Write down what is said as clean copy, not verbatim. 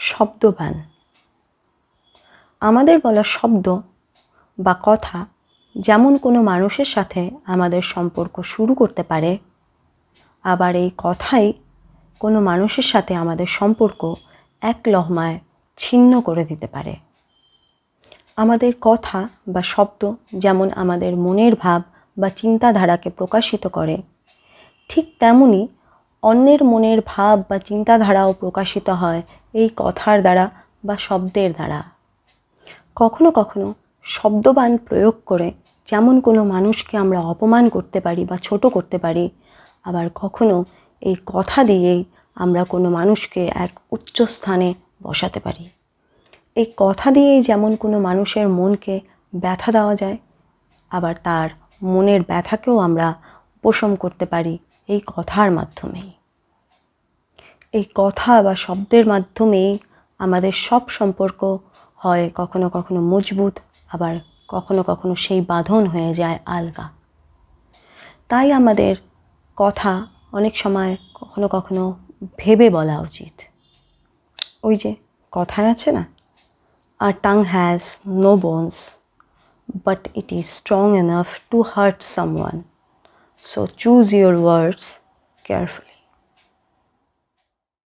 শব্দবান। আমাদের বলা শব্দ বা কথা যেমন কোনো মানুষের সাথে আমাদের সম্পর্ক শুরু করতে পারে, আবার এই কথাই কোনো মানুষের সাথে আমাদের সম্পর্ক এক লহমায় ছিন্ন করে দিতে পারে। আমাদের কথা বা শব্দ যেমন আমাদের মনের ভাব বা চিন্তাধারাকে প্রকাশিত করে, ঠিক তেমনি অন্যের মনের ভাব বা চিন্তাধারাও প্রকাশিত হয় এই কথার দ্বারা বা শব্দের দ্বারা। কখনো কখনো শব্দবান প্রয়োগ করে যেমন কোনো মানুষকে আমরা অপমান করতে পারি বা ছোট করতে পারি, আবার কখনো এই কথা দিয়েই আমরা কোনো মানুষকে এক উচ্চ স্থানে বসাতে পারি। এই কথা দিয়েই যেমন কোনো মানুষের মনকে ব্যথা দেওয়া যায়, আবার তার মনের ব্যথাকেও আমরা উপশম করতে পারি এই কথার মাধ্যমেই। এই কথা বা শব্দের মাধ্যমেই আমাদের সব সম্পর্ক হয় কখনো কখনো মজবুত, আবার কখনো কখনো সেই বাঁধন হয়ে যায় আলগা। তাই আমাদের কথা অনেক সময় কখনো কখনো ভেবে বলা উচিত। ওই যে কথায় আছে না, our tongue has no bones, but it is strong enough to hurt someone. So choose your words carefully.